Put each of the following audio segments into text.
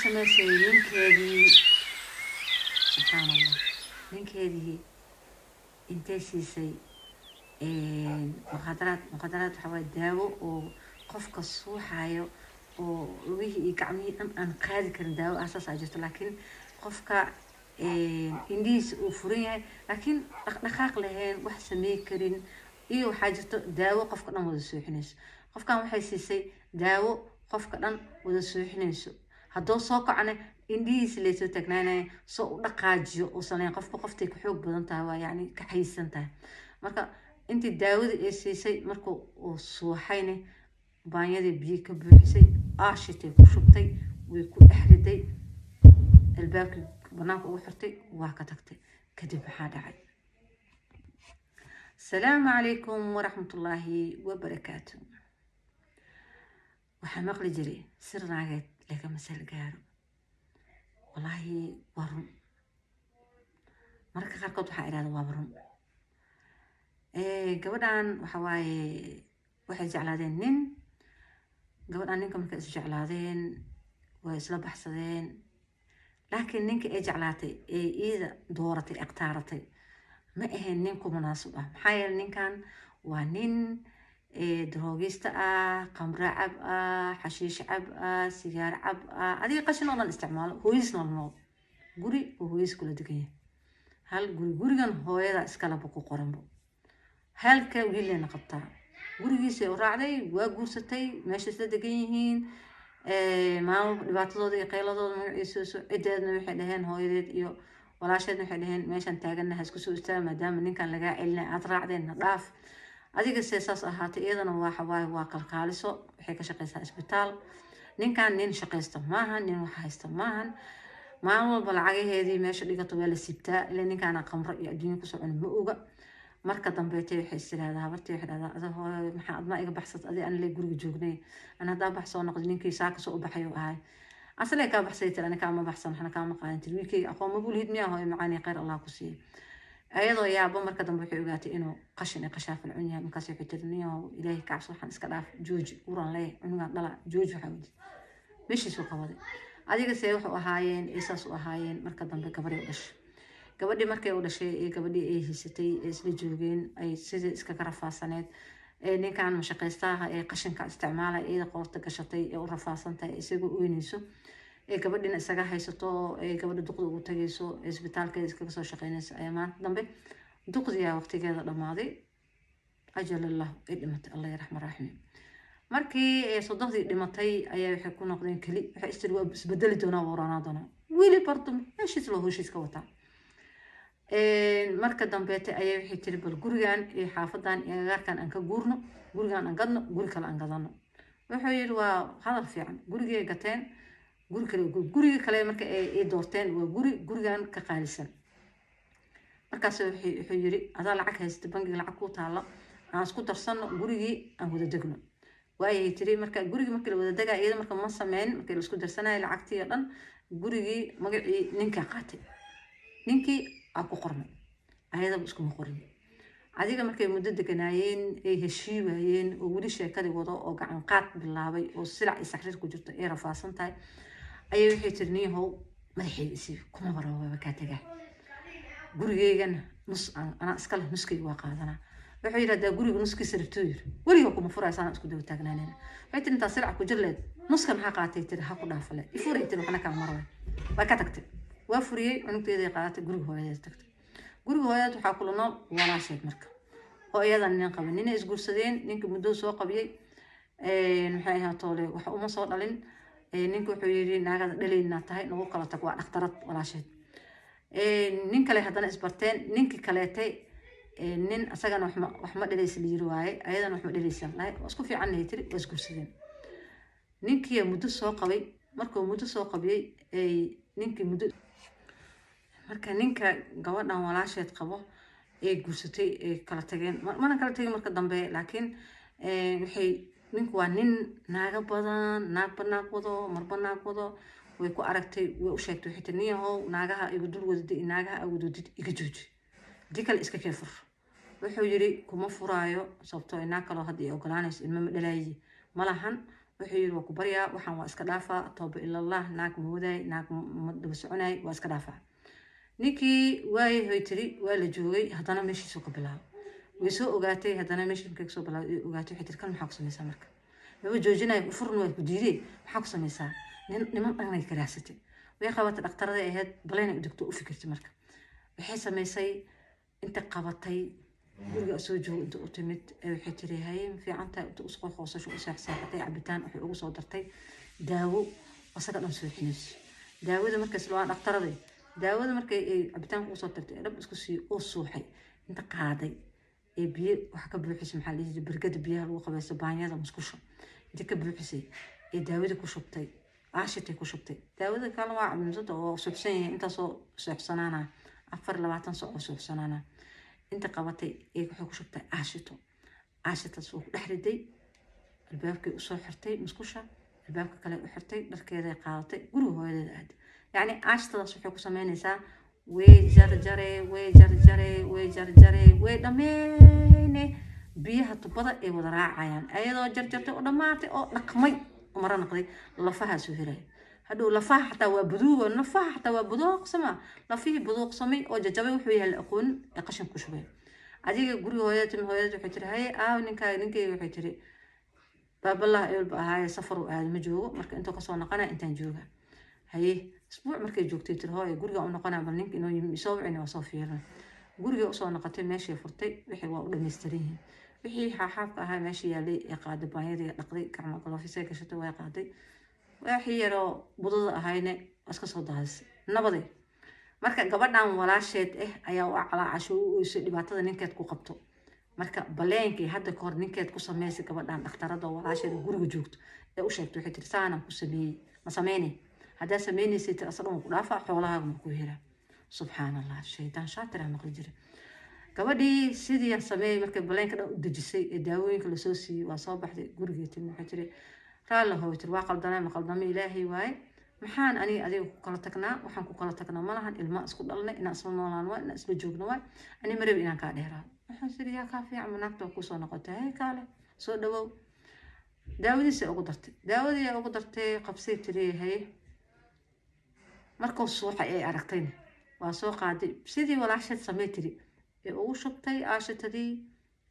سماسي نينكيدي سبحان الله نينكيدي انتي سيسي مخدرات حوالي داو وقفك الصوحايو وويه يقعمي أن قادي كان داو أساس عجبت لكن قفك إنديس وفرية لكن دقاق لهين wax sameey karin iyo waxa jirto daawo qofka dhan wada suuxinayso qofkan waxay siisay daawo qofka dhan wada suuxinayso hadoo soo kacna indhiis leeso tagnaanay soo u dhaqaajiyo oo sameeyay qofka qoftay ku xoog badan tahay waa yaani ka xaysan tahay marka intii daawada ay siisay markuu uu suuxayna baanyadii biyo ka buuxisay aashitay ku shubtay way ku dhexriday albaabkii banaanka ugu xirtay waa ka tagtay kadib maxaa dhacay السلام عليكم ورحمة الله وبركاته وحمق لجري سر ناقد لك مسألة قارو والله ورم مركا خاركوت وحا إرادة وابرم قبضان وحواي waxay jeclaadeen nin gabadhan ninka markay is jeclaadeen way isla baxsadeen laakiin ninka ay jeclaatay ee iyada dooratay aqtaaratay ma ahayn nin ku munaasib ah maxaa yeelay ninkan waa nin droogista ah qamra cab ah xashiish cab ah sigaar cab ah adiga qashin oo dhan isticmaalo hooyisna nool guri oo hooyis kula degan yahay hal gurigan hooyada iskala ku qoranbo halka wiilna qabtaa gurigiisa u raacday waa guursatay meesha isla degan yihiin maamul dhibaatadooda iyo qayladooda magaciisa soo cideedna waxay dhaheen hooyadeed iyo walaasheedna waxay dhaheen meeshan taaganahay isku soo istaa maadaama ninkan laga celinay aad raacdeen dhaaf adiga seesaas ahaatay iyadana waa xawaay waa kalkaaliso waxay ka shaqeysaa isbitaal ninkan nin shaqeysta maaha nin wax haysta maahan maalin walba lacagaheedii meesha dhigato waa la sibtaa ilaa ninkan qamro iyo adduunyo ku socon ma oga marka dambeetay waxay isiraahdaa habartii waxay dhahdaa ada hooyo maxaa adma iga baxsad adii aan leey guriga joognay ana hadaa baxsoo noqdo ninkii saaka soo baxay oo ahay aslee ka baxsay tirana kama baxsan waxna kama qaadan tir wiilkii aqoon ma bulhid miyaa hooyo macaani khayr Allah ku siiyo ayadoo yaabo marka dambe waxay ogaatay inuu qashin qashaaf cunyaa markaas waxay tirniyo ilaahay ka cabso waxaan iska dhaaf jooji uran leh cunuga dhala jooji waxa wadi meeshii soo qabaday adiga see wuxuu ahaayeen isaas u ahaayeen marka dambe gabar ay dhashay gabadhii markay u dhashay ee gabadhii ay haysatay isla joogeen ay sidii iska karafaasaneed ninkan mashaqeystaha ee qashinka isticmaalay ee qoorta gashatay ee u rafaasantay isagoo oynayso ee gabadhina isaga haysato ee gabadha duqda ugu tagayso isbitaalkeeda iska soo shaqeynayso ayaa maanta dambe duqdiya waqtigeeda dhamaaday ajal Allah ay dhimatay Allah yarxam raahim markii soddodii dhimatay ayaa waxay ku noqdeen kali waxay istir waa isbedeli doonaa waraana doona wili bartum meeshii loo heshiis ka wataa marka dambeetay ayay waxay tiri bal gurigan ee xaafadan ee gaarkan aan ka guurno gurigan aan gadno guri kale aan gadano wuxuu yiri waa hadal fiican gurigay gateen guriga kale marka ay doorteen waa gurigan ka qaalisan markaas wuxuu yiri adaa lacag haysta bangiga lacag ku taalo aan isku darsano gurigii aan wada degno waayay tiri marka gurigii markii la wada degaa iyada marka ma sameyn markii la isku darsanay lacagtii oo dhan gurigii magacii ninka qaatay ninkii aku qornay ayada isku qorin adiga markay muddo deganaayeen ay heshiibayeen oo wali sheekadii wado oo gacan qaad bilaabay oo silac isaxrir ku jirto ee rafaasan tahay ayay waxay tirniyahow madaxiisi kuma waraba ka tagaa gurigeygan nus ana iska leh nuskayga waa qaadana wuxuu yiraahdaa guriga nuskiisa rabtoo yir waliga kuma furaysan isku daba taagnaanayna waxay tinta silac ku jirleed nuskan ha qaatay tir ha ku dhaafale ifuray tir waxna ka maray waa ka tagtay waa furiyay cunugteedii qaadatay guriga hooyadeed tagtay guriga hooyadeed waxaa kula nool walaasheed marka oo iyada nin qaban nin isguursadeen ninka muddo soo qabiyay maxay ahaa toole waxa uma soo dhalin ninka wuxuu yiri naagada dhaleeyna tahay nagu kala tag waa dhakhtarad walaasheed nin kale hadana isbarteen ninki kaleetay nin asagana wax ma dhalaysa liir waaye ayadana wax ma dhalaysa lahayd isku fiican ay tiri isguursadeen ninkii muddo soo qabay markuu muddo soo qabiyay ninkii muddo marka ninka gabadhan walaasheed qabo ee guursatay ee kala tageen mana kala tageen marka dambe laakiin waxay ninku waa nin naaga badan naag wado marba naag wado way ku aragtay way u sheegtay waxay taniyahow naagaha igu dul wadaday naagaha awdudid iga jooji dikal iska keefur wuxuu yiri kuma furaayo sababtoo inaag kale hadii ogolaanayso ilma ma dhalaayay malahan وحي وكبريا وحن واسكدافا توب إلا الله ناك موداي ناك مدبسعناي واسكدافا نيكي واي هيتري ولا جوي هدانا ماشي سوق بلا ويسو اوغاتي هدانا ماشي مكيك سو بلا اوغاتي حيت كان maxaa ku sameeysaa marka way joojinay furno way ku diiday maxaa ku sameeysaa niman aanay karaasatay way qabatay dhaqtarada ahayd baleen u digto u fikirtay marka waxay sameysay inta qabatay guriga soo joogo inta u timid waxay tiri hay fiicanta inta usoo qoosasho u saaxsaatay cabitaan waxay ugu soo dartay daawo asaga dhan soo xinayso daawada markaas loo dhaqtarada daawada markay cabitaan ku soo tartay dhab isku sii oo suuxay inta qaaday biyo wax ka buuxisay maxaa la yiraahdaa barkada biyaha lagu qabaysto baanyada musqusha inta ka buuxisay daawada ku shubtay aashitay ku shubtay daawada kale waa cuntada oo suuxsan yahay inta soo suuxsanaana 24 saac oo suuxsanaana inta qabatay waxay ku shubtay aashitaas oo dhex riday albaabkii u soo xirtay musqusha albaabka kale u xirtay dharkeeda qaadatay guriga hooyadeeda aad يعني عاشتها صحيح كسمينيسا ويجرجري ويدميني بيها تبدا اي ودا راعيان ايدو جرجرتي او dhamaatay oo dhaqmay umar naqday lafaha soo hiray haduu lafaha xataa waa buduugo lafaha xataa waa buduuq sama lafihi buduuq samay oo jajabay wuxuu yahay aqoon qashin ku shubay adiga guriga hooyada waxay tiri hay ninkay waxay tiri baaballah ay baahay safar oo aad ma joogo marka inta ka soo naqana intaan jooga hay اسبوع markay joogtay tir hooyo guriga u noqonaa bal ninka inoo yimi soo wicin oo soo fiirin guriga u soo noqotay meeshii furtay wixii waa u dhameystiran wixii xaafka ahaa meeshii yaalay ee qaaday baayadii dhaqday gacmo qalafisay ka shatay way qaaday wixii yaro budada ahayna iska soo daadisay nabaday marka gabadhan walaasheed ayaa u calaacasho u dhibaatada ninkeed ku qabto marka baleenkii hadda ka hor ninkeed ku sameysay gabadhan dhaqtarada walaasheed guriga joogto ee u sheegtay waxay tir saana ku sameeyay ma sameeyay هذا سميني سيت أصلاً مقرافة حولها مكوهرة سبحان الله الشيطان شاطر عم يقول كبدي سيدي سمي مركب بلين كده دجسي الدواوين كل سوسي وصابح جورجيت المحتري قال هو ترواق الضلام قلبي إلهي واي محان أني أدي قلتكنا وحن قلتكنا ما لهن الماء سكوت الله إن أصلنا لانوا إن أصل جوجنا واي أني مريب إن كادهرا محن سيدي يا كافي عم نكتب كوسنا قلتها هي كاله سو داودي سأقدرت داودي أقدرت قبسي تري هي markuu suuxa ay aragtay waa soo qaaday sidii walaashad sameeytay ee uu shubtay aashitadii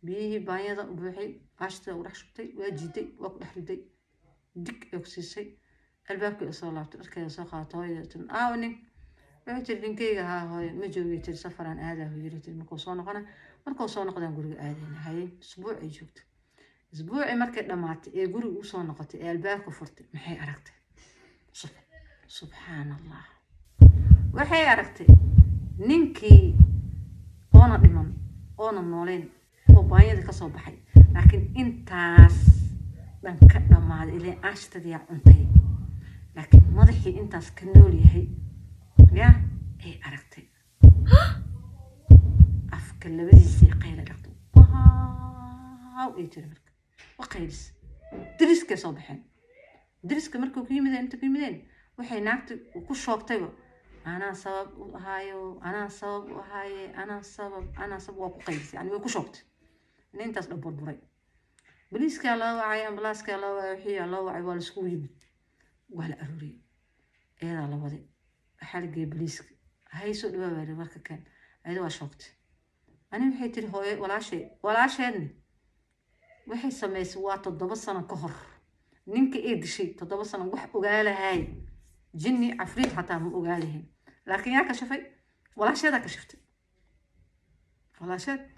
biyihii baanyada u buuxay aashtada u dhex shubtay waa jiiday waa ku dhex riday dig ee ku siisay albaabkii u soo laabtay dharkeeda soo qaatay hooyadeetan aawnin waxay tiri ninkeyga haa hooyo ma joogay tiri safaraan aadaa hooyadii tiri markuu soo noqdaan guriga aadayna hayay isbuuc ay joogtay isbuucii markay dhamaatay ee guriga u soo noqotay ee albaabka furtay maxay aragtay subxaan allah waxay aragtay ninkii oona dhiman oona nooleen oo baayada ka soo baxay laakiin intaas dhan ka dhamaaday ilaa aashtadii cuntay laakiin madaxii intaas ka nool yahay yaa ay aragtay afka labadiisii qayla dhaqtay waaw ay tiri marka waqaylis diriska soo baxeen diriska markuu ku yimideen inta ku yimideen waxay naagta ku shoogtayba أنا سبب هايو أنا سبب وقيس يعني وكشوت إن أنت أصلا بربري بليس كلا وعي أمبلاس كلا وحي الله وعي والسكوي وهلا أروري إيه هذا الله وذي حلقة بليس هاي سوق بابا ورك كان هذا وشوكت أنا بحيت الهوي ولا شيء وحي سمي سوات الضبصنا كهر نينك إيه دشي تضبصنا وح وقالة هاي جني عفريت حتى مو قالهم لكن يا كشفي ولا شيء ذاك شفت ولا شيء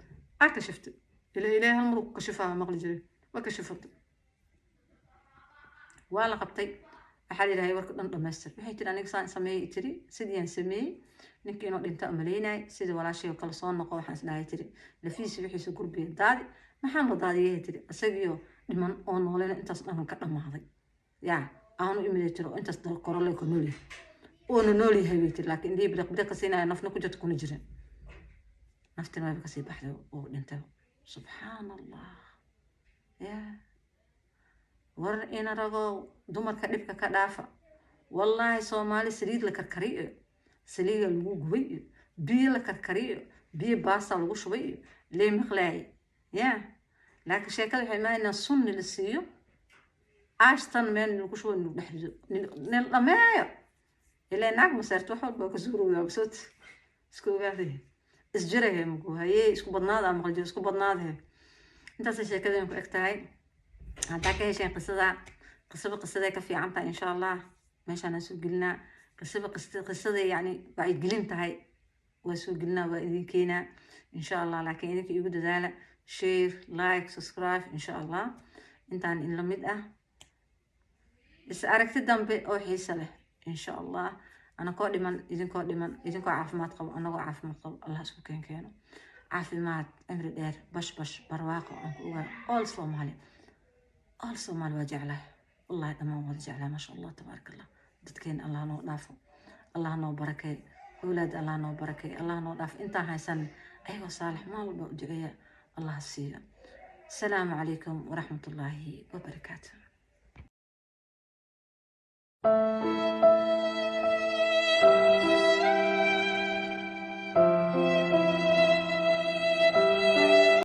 أكشفت إلى المرق كشفها مغلجري وكشفت ولا قبتي أحد هاي ورك دمستر بحيث أن إنسان سمي تري سيدي سمي نكى إنه أنت أملينا سيد ولا شيء وكلصان نقوى حسنا تري لفيس بحيث يقول بيدادي ما حنا ضادي تري أسيبيه لمن أون ولا أنت أصلا كلام هذا يا أنا إمليتر أنت صدق كورلا يكونولي أنا نولي هبيت لكن دي بدك سينا نفنا كنت تكون جرين نفتنا ما بكسي بحده وأنت سبحان الله يا ور إنا رجع دمر كريبك كدافع والله سومالي سريد لك الكريء سليج الموجوي بي لك الكريء بي باصة الوشوي ليه مخلاي يا لكن شكل حماية الصن للسيو عاشتن من وكشو نحرزو نلمايو إلا ناك مسارت وحول بكسورو يا بسوت اسكو هذه isjiraya muku haye isku badnaada ama qaljo isku badnaada intaas sheekadeen ku egtahay hadda ka hesheen qisada ka fiican tahay insha Allah meeshaan soo gelina qisada yani way gelin tahay waa soo gelina waa idin keena insha Allah laakiin idinka igu dadaala share like subscribe insha Allah intaan in la mid ah is aragti dambe oo xiiso leh insha Allah أنا قادي من إذن قادي من إذن قا عافمات قب أنا قا عافمات قب الله سبحانه كانوا عافمات أمر دير بش برواقع أنكوا all Somali وجعله والله تمام وجعله ما شاء الله تبارك الله دتكين الله نو نافو الله نو بركة أولاد الله نو بركة الله نو ناف أنت هاي سنة أيوة صالح ما بقول الله سيا السلام عليكم ورحمة الله وبركاته.